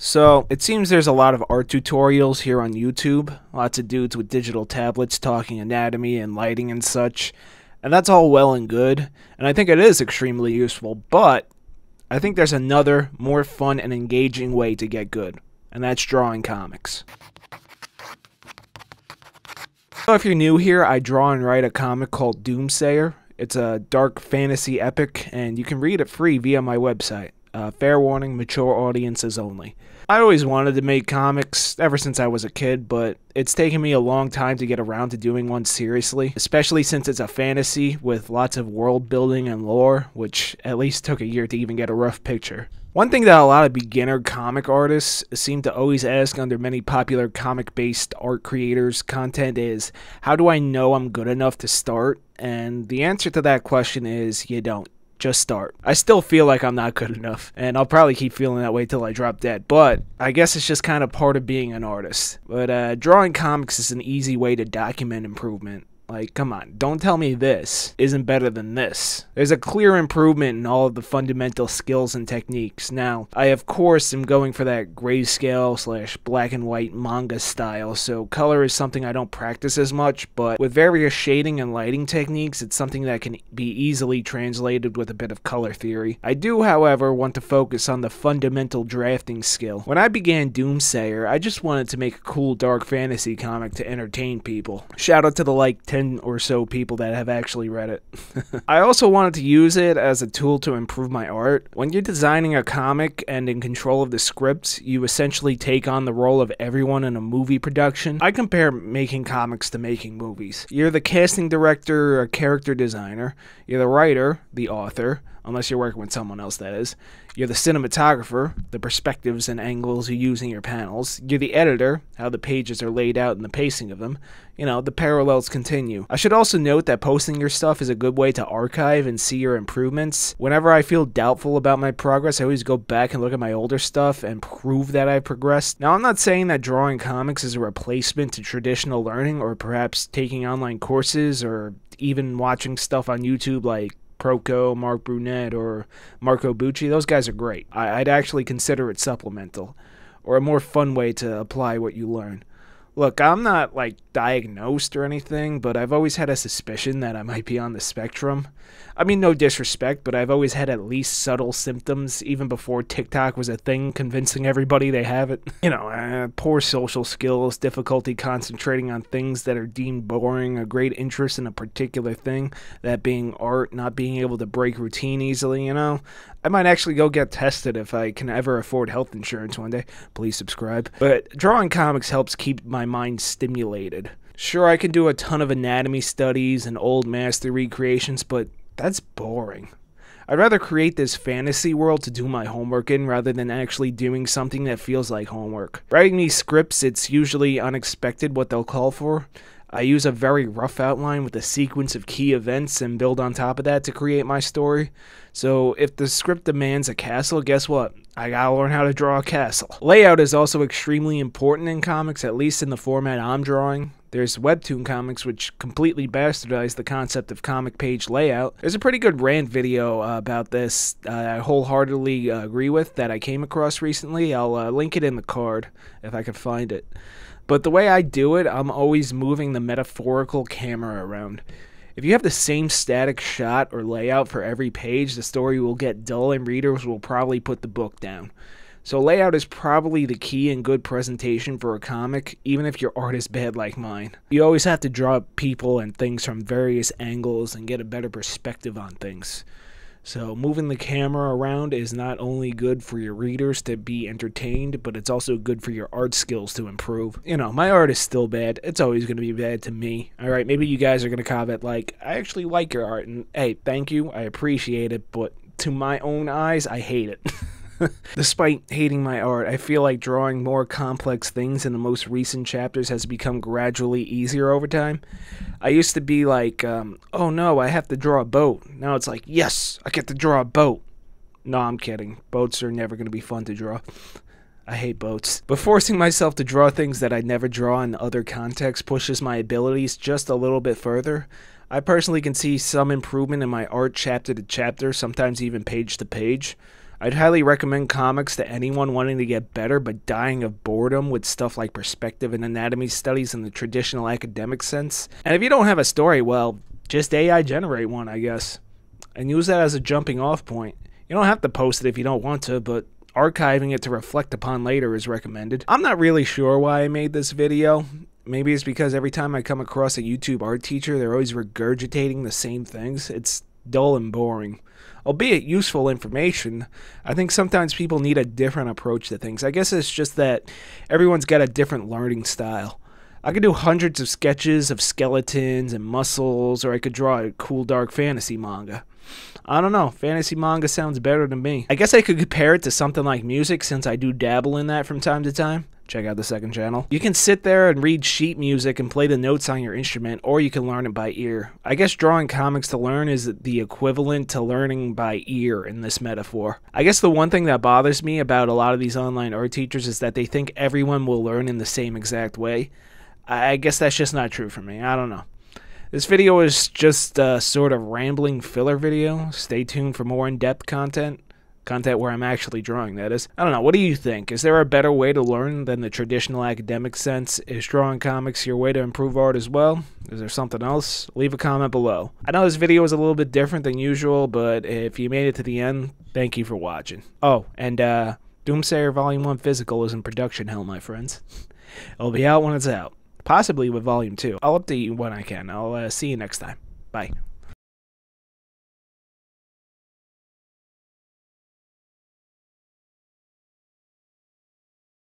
So, it seems there's a lot of art tutorials here on YouTube, lots of dudes with digital tablets talking anatomy and lighting and such, and that's all well and good, and I think it is extremely useful, but I think there's another, more fun and engaging way to get good, and that's drawing comics. So if you're new here, I draw and write a comic called Doomsayer. It's a dark fantasy epic, and you can read it free via my website. Fair warning, mature audiences only. I always wanted to make comics ever since I was a kid, but it's taken me a long time to get around to doing one seriously, especially since it's a fantasy with lots of world building and lore, which at least took a year to even get a rough picture. One thing that a lot of beginner comic artists seem to always ask under many popular comic-based art creators' content is, how do I know I'm good enough to start? And the answer to that question is, you don't. Just start. I still feel like I'm not good enough, and I'll probably keep feeling that way till I drop dead, but I guess it's just kind of part of being an artist. But drawing comics is an easy way to document improvement. Like, come on, don't tell me this isn't better than this. There's a clear improvement in all of the fundamental skills and techniques. Now, I of course am going for that grayscale / black and white manga style, so color is something I don't practice as much, but with various shading and lighting techniques, it's something that can be easily translated with a bit of color theory. I do, however, want to focus on the fundamental drafting skill. When I began Doomsayer, I just wanted to make a cool dark fantasy comic to entertain people. Shout out to the 10 or so people that have actually read it. I also wanted to use it as a tool to improve my art. When you're designing a comic and in control of the script, you essentially take on the role of everyone in a movie production. I compare making comics to making movies. You're the casting director or character designer. You're the writer, the author, unless you're working with someone else, that is. You're the cinematographer, the perspectives and angles you use in your panels. You're the editor, how the pages are laid out and the pacing of them. You know, the parallels continue. I should also note that posting your stuff is a good way to archive and see your improvements. Whenever I feel doubtful about my progress, I always go back and look at my older stuff and prove that I've progressed. Now, I'm not saying that drawing comics is a replacement to traditional learning or perhaps taking online courses or even watching stuff on YouTube like Proco, Mark Brunette, or Marco Bucci. Those guys are great. I'd actually consider it supplemental, or a more fun way to apply what you learn. Look, I'm not, like, diagnosed or anything, but I've always had a suspicion that I might be on the spectrum. I mean, no disrespect, but I've always had at least subtle symptoms, even before TikTok was a thing, convincing everybody they have it. You know, poor social skills, difficulty concentrating on things that are deemed boring, a great interest in a particular thing, that being art, not being able to break routine easily, you know? I might actually go get tested if I can ever afford health insurance one day. Please subscribe. But drawing comics helps keep my mind stimulated. Sure, I can do a ton of anatomy studies and old master recreations, but that's boring. I'd rather create this fantasy world to do my homework in rather than actually doing something that feels like homework. Writing these scripts, it's usually unexpected what they'll call for. I use a very rough outline with a sequence of key events and build on top of that to create my story. So if the script demands a castle, guess what? I gotta learn how to draw a castle. Layout is also extremely important in comics, at least in the format I'm drawing. There's webtoon comics which completely bastardize the concept of comic page layout. There's a pretty good rant video about this I wholeheartedly agree with that I came across recently. I'll link it in the card if I can find it. But the way I do it, I'm always moving the metaphorical camera around. If you have the same static shot or layout for every page, the story will get dull and readers will probably put the book down. So layout is probably the key in good presentation for a comic, even if your art is bad like mine. You always have to draw people and things from various angles and get a better perspective on things. So moving the camera around is not only good for your readers to be entertained, but it's also good for your art skills to improve. You know, my art is still bad. It's always going to be bad to me. Alright, maybe you guys are going to comment like, I actually like your art, and hey, thank you, I appreciate it, but to my own eyes, I hate it. Despite hating my art, I feel like drawing more complex things in the most recent chapters has become gradually easier over time. I used to be like, oh no, I have to draw a boat. Now it's like, yes, I get to draw a boat. No, I'm kidding. Boats are never going to be fun to draw. I hate boats. But forcing myself to draw things that I'd never draw in other contexts pushes my abilities just a little bit further. I personally can see some improvement in my art chapter to chapter, sometimes even page to page. I'd highly recommend comics to anyone wanting to get better but dying of boredom with stuff like perspective and anatomy studies in the traditional academic sense. And if you don't have a story, well, just AI generate one, I guess, and use that as a jumping off point. You don't have to post it if you don't want to, but archiving it to reflect upon later is recommended. I'm not really sure why I made this video. Maybe it's because every time I come across a YouTube art teacher, they're always regurgitating the same things. It's dull and boring. Albeit useful information, I think sometimes people need a different approach to things. I guess it's just that everyone's got a different learning style. I could do hundreds of sketches of skeletons and muscles, or I could draw a cool dark fantasy manga. I don't know, fantasy manga sounds better to me. I guess I could compare it to something like music, since I do dabble in that from time to time. Check out the second channel. You can sit there and read sheet music and play the notes on your instrument, or you can learn it by ear. I guess drawing comics to learn is the equivalent to learning by ear in this metaphor. I guess the one thing that bothers me about a lot of these online art teachers is that they think everyone will learn in the same exact way. I guess that's just not true for me. I don't know. This video is just a sort of rambling filler video. Stay tuned for more in-depth content. Content where I'm actually drawing, that is. I don't know, what do you think? Is there a better way to learn than the traditional academic sense? Is drawing comics your way to improve art as well? Is there something else? Leave a comment below. I know this video is a little bit different than usual, but if you made it to the end, thank you for watching. Oh, and Doomsayer Volume 1 Physical is in production hell, my friends. It'll be out when it's out. Possibly with Volume 2. I'll update you when I can. I'll see you next time. Bye.